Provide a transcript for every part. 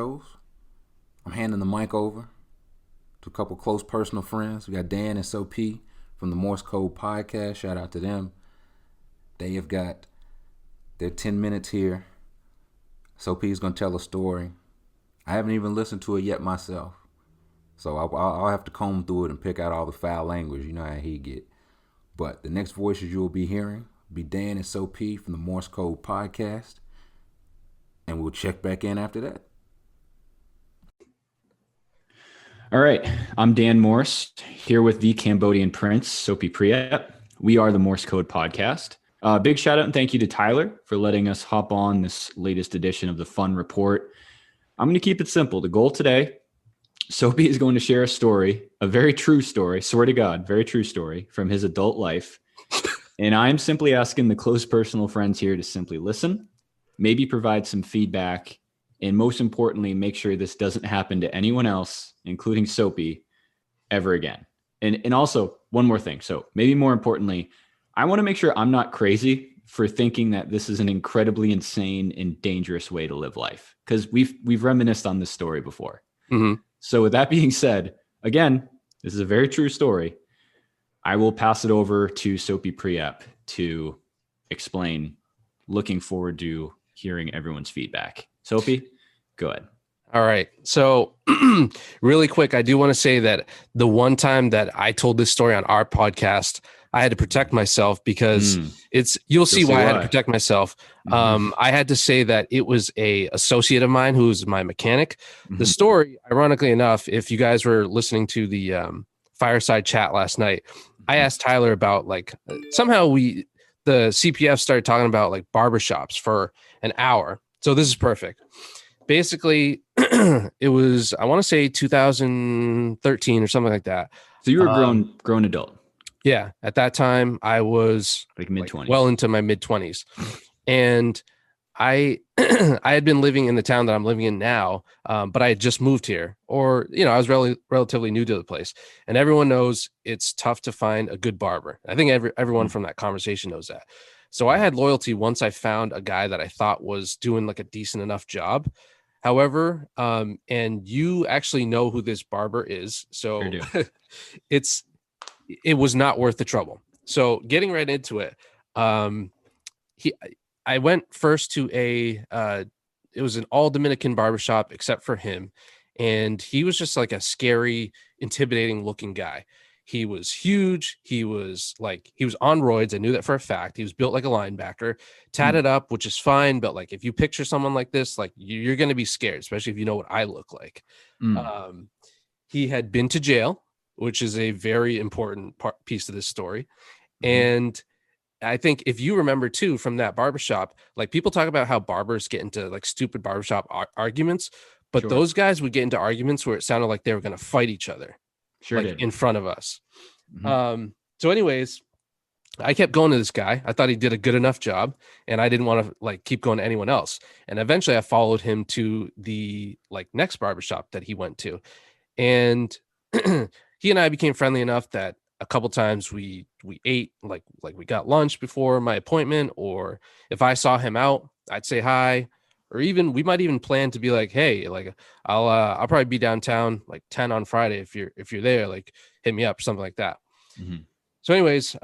I'm handing the mic over to a couple close personal friends. We got Dan and SOP from the Morse Code Podcast. Shout out to them. They have got their 10 minutes here. SOP is going to tell a story. I haven't even listened to it yet myself. So I'll have to comb through it and pick out all the foul language. You know how he get. But the next voices you will be hearing will be Dan and SOP from the Morse Code Podcast. And we'll check back in after that. All right, I'm Dan Morse, here with the Cambodian Prince, Sophie Priet. We are the Morse Code Podcast. Big shout out and thank you to Tyler for letting us hop on this latest edition of the Fun Report. I'm going to keep it simple. The goal today, Sophie is going to share a story, a very true story, swear to God, very true story from his adult life. And I'm simply asking the close personal friends here to simply listen, maybe provide some feedback, and most importantly, make sure this doesn't happen to anyone else, including Soapy, ever again. And also, one more thing. So maybe more importantly, I want to make sure I'm not crazy for thinking that this is an incredibly insane and dangerous way to live life, because we've reminisced on this story before. Mm-hmm. So with that being said, again, this is a very true story. I will pass it over to Soapy Priep to explain. Looking forward to hearing everyone's feedback. Sophie, go ahead. All right. So really quick, I do want to say that the one time that I told this story on our podcast, I had to protect myself because you'll see why I had to protect myself. I had to say that it was a associate of mine who's my mechanic. The story, ironically enough, if you guys were listening to the fireside chat last night, I asked Tyler about somehow the CPF started talking about like barbershops for an hour. So this is perfect. Basically, it was, I want to say 2013 or something like that. So you were a grown adult. Yeah. At that time, I was like mid-20s. Well into my mid-20s. And I I had been living in the town that I'm living in now, but I had just moved here. Or, I was relatively new to the place. And everyone knows it's tough to find a good barber. I think everyone from that conversation knows that. So I had loyalty once I found a guy that I thought was doing like a decent enough job. However, and you actually know who this barber is. So it was not worth the trouble. So getting right into it, I went first to it was an all Dominican barbershop except for him. And he was just like a scary, intimidating looking guy. He was huge. He was on roids. I knew that for a fact. He was built like a linebacker, tatted up, which is fine. But like, if you picture someone like this, like you're going to be scared, especially if you know what I look like. He had been to jail, which is a very important piece of this story. And I think if you remember too, from that barbershop, like people talk about how barbers get into like stupid barbershop arguments, but those guys would get into arguments where it sounded like they were going to fight each other. In front of us. So anyways, I kept going to this guy. I thought he did a good enough job and I didn't want to like keep going to anyone else. And eventually I followed him to the next barbershop that he went to. And he and I became friendly enough that a couple times we ate, like we got lunch before my appointment, or if I saw him out, I'd say hi. Or even we might even plan to be like, hey, like I'll probably be downtown like 10 on Friday if you're there, like hit me up, something like that. So anyways,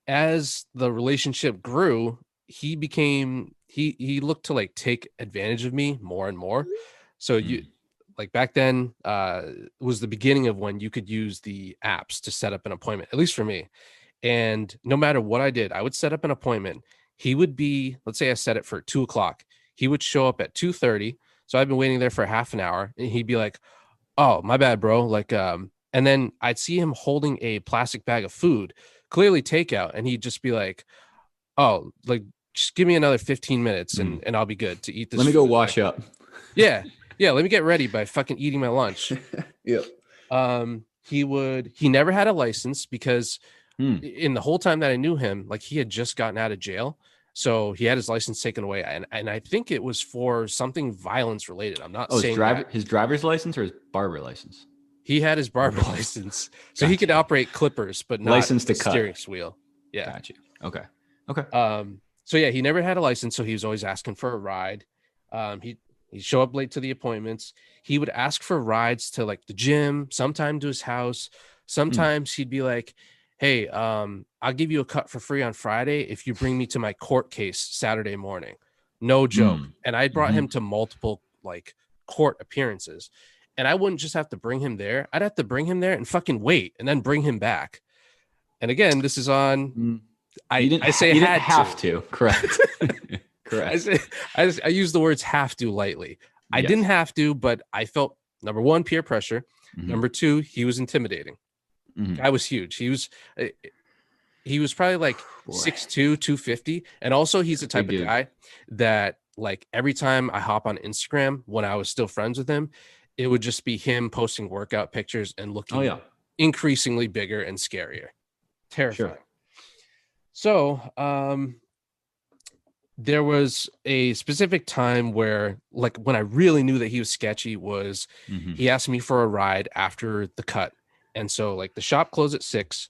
as the relationship grew, he looked to like take advantage of me more and more. So you like back then was the beginning of when you could use the apps to set up an appointment, at least for me. And no matter what I did, I would set up an appointment. He would be, let's say I set it for 2:00. He would show up at 2:30. So I've been waiting there for half an hour and he'd be like, oh, my bad, bro. And then I'd see him holding a plastic bag of food, clearly takeout. And he'd just be like, oh, like, just give me another 15 minutes and I'll be good to eat this. Let me go wash up. Yeah. Yeah. Let me get ready by fucking eating my lunch. Yep. He never had a license because in the whole time that I knew him, like he had just gotten out of jail. So he had his license taken away. And I think it was for something violence related. I'm not saying his driver's license or his barber license. He had his barber license. So he could operate clippers, but not license to cut. Steering wheel. Yeah. Got you. Okay. So yeah, he never had a license. So he was always asking for a ride. He'd show up late to the appointments. He would ask for rides to like the gym, sometime to his house. Sometimes he'd be like, hey, I'll give you a cut for free on Friday if you bring me to my court case Saturday morning. No joke. And I brought him to multiple like court appearances. And I wouldn't just have to bring him there. I'd have to bring him there and fucking wait and then bring him back. And again, this is on. I didn't have to. Correct. Correct. I use the words have to lightly. I didn't have to, but I felt, number one, peer pressure. Number two, he was intimidating. Guy was huge. He was probably like 6'2", 250. And also he's the type of guy that like every time I hop on Instagram when I was still friends with him, it would just be him posting workout pictures and looking increasingly bigger and scarier. Terrifying. Sure. So there was a specific time where like when I really knew that he was sketchy was he asked me for a ride after the cut. And so like the shop closed at 6,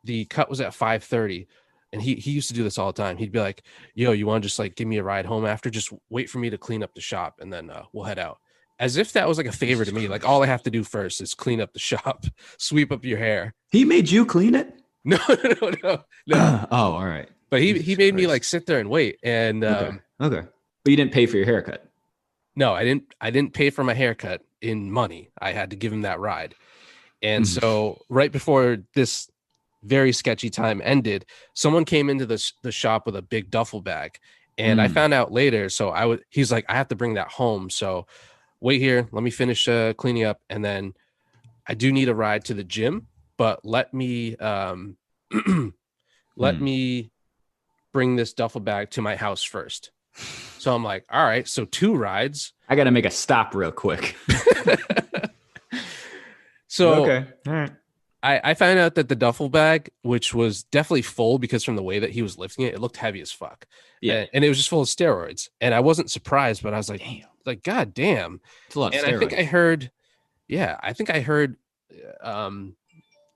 the cut was at 5:30. And he used to do this all the time. He'd be like, yo, you want to just like give me a ride home after? Just wait for me to clean up the shop and then we'll head out. As if that was like a favor to me. Like all I have to do first is clean up the shop, sweep up your hair. He made you clean it? No. Oh, all right. But he made me like sit there and wait. And okay. But you didn't pay for your haircut. No, I didn't pay for my haircut in money. I had to give him that ride. And so right before this very sketchy time ended, someone came into the shop with a big duffel bag. And I found out later. So he's like, I have to bring that home. So wait here. Let me finish cleaning up. And then I do need a ride to the gym, but let me me bring this duffel bag to my house first. So I'm like, all right, so 2 rides. I got to make a stop real quick. So okay. All right. I found out that the duffel bag, which was definitely full because from the way that he was lifting it, it looked heavy as fuck. Yeah. And it was just full of steroids. And I wasn't surprised, but I was like, damn. Like, God damn. It's a lot of steroids. I think I heard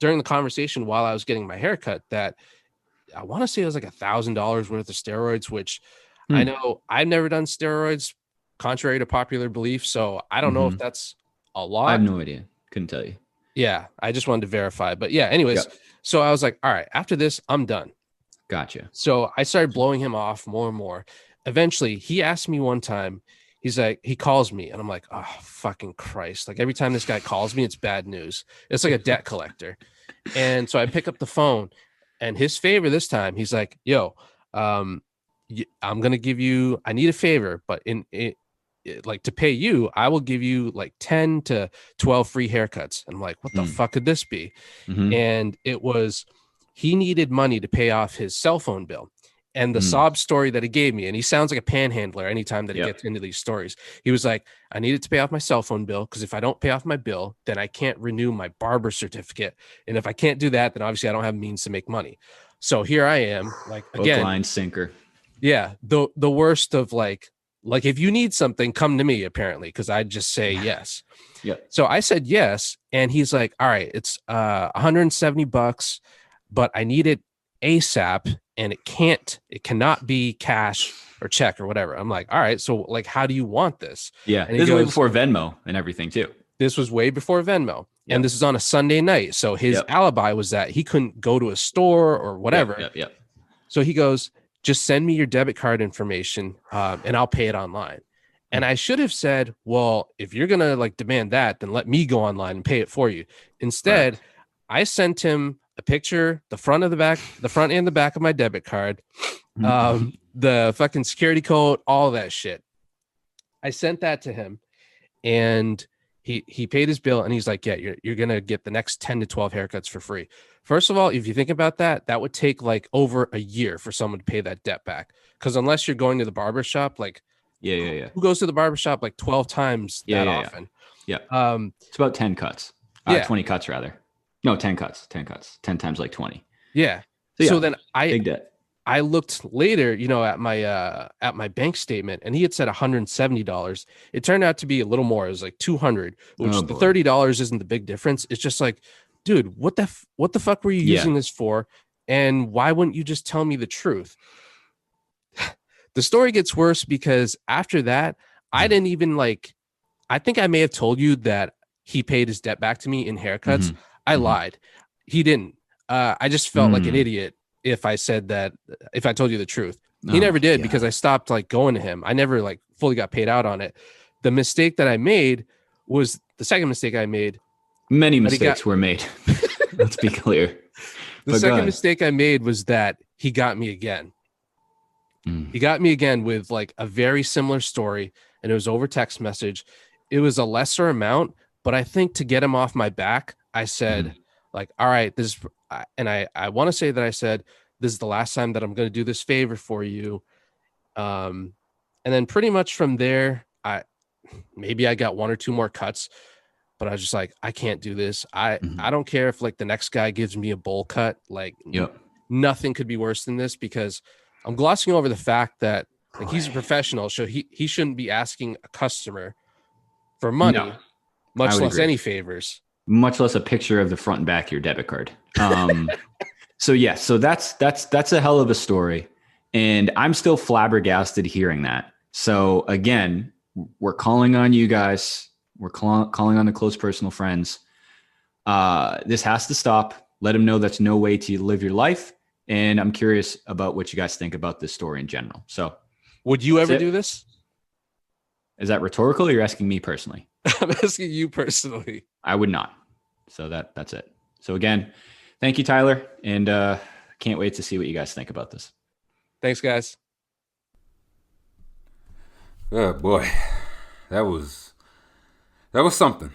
during the conversation while I was getting my haircut that I want to say it was like $1,000 worth of steroids, which I know I've never done steroids, contrary to popular belief. So I don't know if that's a lot. I have no idea. Couldn't tell you. Yeah, I just wanted to verify. But yeah, anyways, so I was like, all right, after this, I'm done. Gotcha. So I started blowing him off more and more. Eventually, he asked me one time, he's like, he calls me and I'm like, oh, fucking Christ. Like every time this guy calls me, it's bad news. It's like a debt collector. And so I pick up the phone and his favor this time, he's like, yo, I'm going to give you, I need a favor, but like to pay you, I will give you like 10 to 12 free haircuts. And I'm like, what the fuck could this be? And it was, he needed money to pay off his cell phone bill. And the sob story that he gave me, and he sounds like a panhandler anytime that he gets into these stories. He was like, I needed to pay off my cell phone bill because if I don't pay off my bill, then I can't renew my barber certificate. And if I can't do that, then obviously I don't have means to make money. So here I am, like again, hook, line, sinker. Yeah, the worst of like if you need something, come to me apparently, because I just say yes. Yeah. So I said yes, and he's like, all right, it's $170, but I need it ASAP. And it cannot be cash or check or whatever. I'm like, all right, so like, how do you want this? Yeah. And this is way before Venmo and everything too. This was way before Venmo. Yep. And this is on a Sunday night. So his alibi was that he couldn't go to a store or whatever. Yep. So he goes, just send me your debit card information and I'll pay it online. And I should have said, well, if you're going to like demand that, then let me go online and pay it for you. Instead, I sent him a picture, the front and the back of my debit card, the fucking security code, all that shit. I sent that to him and he paid his bill and he's like, yeah, you're going to get the next 10 to 12 haircuts for free. First of all, if you think about that, that would take like over a year for someone to pay that debt back. Because unless you're going to the barber shop, like, who goes to the barber shop like 12 times that often? Yeah. It's about 10 cuts. 20 cuts rather. No, 10 cuts. 10 times like 20. Yeah. So then big debt. I looked later, at my bank statement, and he had said $170. It turned out to be a little more. It was like $200, which the $30 isn't the big difference. It's just like, dude, what the fuck were you using this for? And why wouldn't you just tell me the truth? The story gets worse because after that, I didn't even like, I think I may have told you that he paid his debt back to me in haircuts. Mhm. I Mhm. lied. He didn't. I just felt like an Mm. idiot if I said that, if I told you the truth. He Oh never my did God. because I stopped like going to him. I never like fully got paid out on it. The mistake that I made was the second mistake I made. Many But he got- mistakes were made. Let's be clear. The But go second ahead. mistake I made was that he got me again. Mm. He got me again with like a very similar story, and it was over text message. It was a lesser amount, but I think to get him off my back, I said, like, all right, this is, and I want to say that I said, this is the last time that I'm going to do this favor for you. And then pretty much from there, maybe I got one or two more cuts, but I was just like, I can't do this. I don't care if like the next guy gives me a bowl cut, like Yep. nothing could be worse than this, because I'm glossing over the fact that like he's a professional, so he shouldn't be asking a customer for money, No, I much would less agree. any favors. Much less a picture of the front and back of your debit card. So yeah, so that's a hell of a story, and I'm still flabbergasted hearing that. So again, we're calling on you guys. We're calling on the close personal friends. This has to stop. Let them know that's no way to live your life. And I'm curious about what you guys think about this story in general. So Would you that's ever it. do this? Is that rhetorical, or you're asking me personally? I'm asking you personally. I would not. So that's it. So again, thank you, Tyler, and can't wait to see what you guys think about this. Thanks, guys. Oh boy, that was something.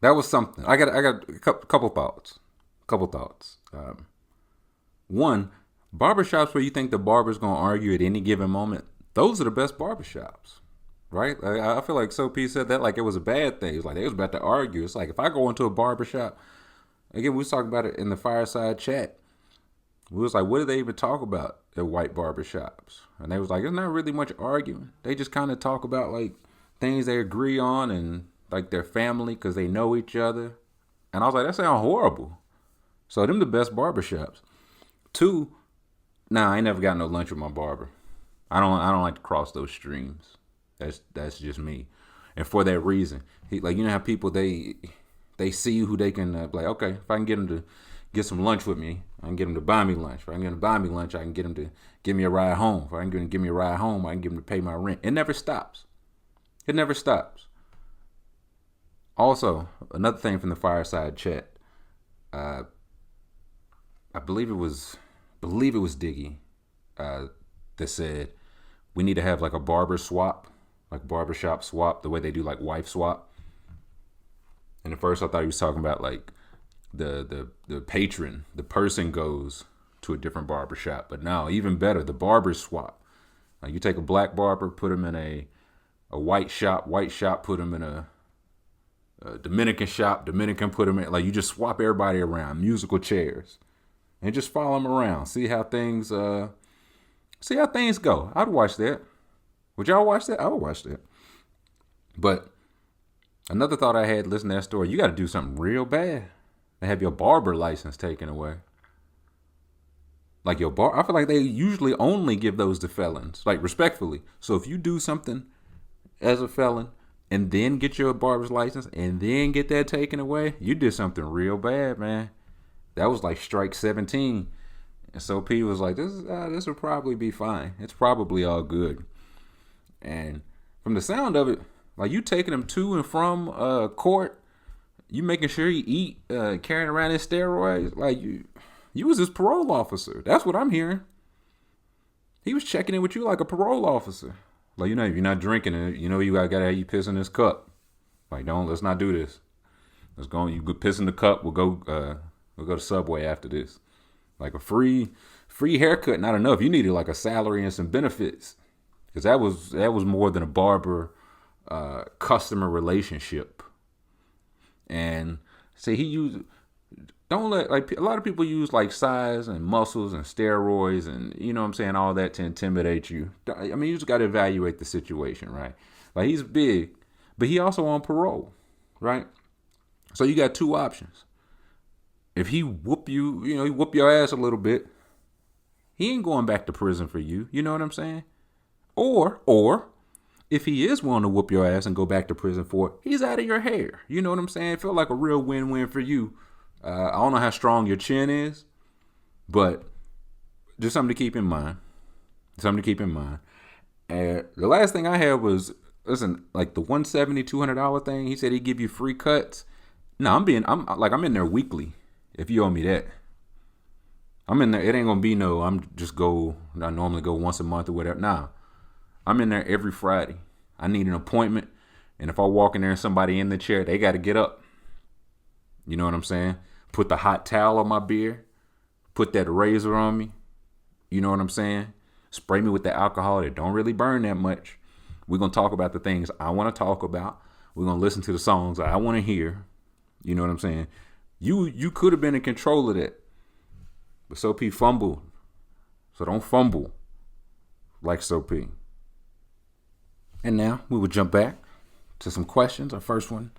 That was something. I got a couple thoughts. One, barbershops where you think the barber's gonna argue at any given moment. Those are the best barbershops, right? I feel like Sophie said that like it was a bad thing. It's like they was about to argue. It's like if I go into a barbershop, again, we was talking about it in the fireside chat. We was like, what do they even talk about at white barbershops? And they was like, there's not really much arguing. They just kind of talk about like things they agree on and like their family because they know each other. And I was like, that sounds horrible. So them the best barbershops. Two, I ain't never got no lunch with my barber. I don't like to cross those streams. That's just me. And for that reason, like you know how people they see who they can like, okay, if I can get them to get some lunch with me, I can get them to buy me lunch. If I can get them to buy me lunch, I can get them to give me a ride home. If I can get them to give me a ride home, I can get them to pay my rent. It never stops. It never stops. Also, another thing from the fireside chat, I believe it was Diggy that said we need to have like a barber swap, like barbershop swap, the way they do like wife swap. And at first I thought he was talking about like the patron, the person goes to a different barbershop. But now even better, the barber swap. Like you take a black barber, put him in a white shop put him in a Dominican shop, Dominican put him in, like you just swap everybody around, musical chairs. And just follow them around. See how things go. I'd watch that. Would y'all watch that? I would watch that. But another thought I had listening to that story, you got to do something real bad to have your barber license taken away. Like I feel like they usually only give those to felons, like respectfully. So if you do something as a felon and then get your barber's license and then get that taken away, you did something real bad, man. That was like strike 17. And so P was like, this will probably be fine. It's probably all good. And from the sound of it, like you taking him to and from court, you making sure he eat, carrying around his steroids, like you was his parole officer. That's what I'm hearing. He was checking in with you like a parole officer. Like, you know, if you're not drinking it, you know you gotta have you piss in this cup. Like, let's not do this. Let's go, you go piss in the cup, we'll go to Subway after this. Like a free haircut, not enough. You needed like a salary and some benefits. Because that was more than a barber customer relationship. And see, don't let, like, a lot of people use like size and muscles and steroids and, you know what I'm saying, all that to intimidate you. I mean, you just got to evaluate the situation, right? Like, he's big, but he also on parole, right? So you got two options. If he whoop you, he whoop your ass a little bit, he ain't going back to prison for you. You know what I'm saying? Or if he is willing to whoop your ass and go back to prison for it, he's out of your hair. You know what I'm saying? It felt like a real win-win for you. I don't know how strong your chin is, but just something to keep in mind. Something to keep in mind. And the last thing I had was, listen, like the $170, $200 thing. He said he'd give you free cuts. No, I'm in there weekly. If you owe me that, I'm in there. It ain't gonna be no. I normally go once a month or whatever. Nah, I'm in there every Friday. I need an appointment, and if I walk in there and somebody in the chair, they got to get up. You know what I'm saying? Put the hot towel on my beard. Put that razor on me. You know what I'm saying? Spray me with the alcohol that don't really burn that much. We're going to talk about the things I want to talk about. We're going to listen to the songs I want to hear. You know what I'm saying? You could have been in control of that. But Soap fumbled. So don't fumble like Soap. And now we will jump back to some questions. Our first one.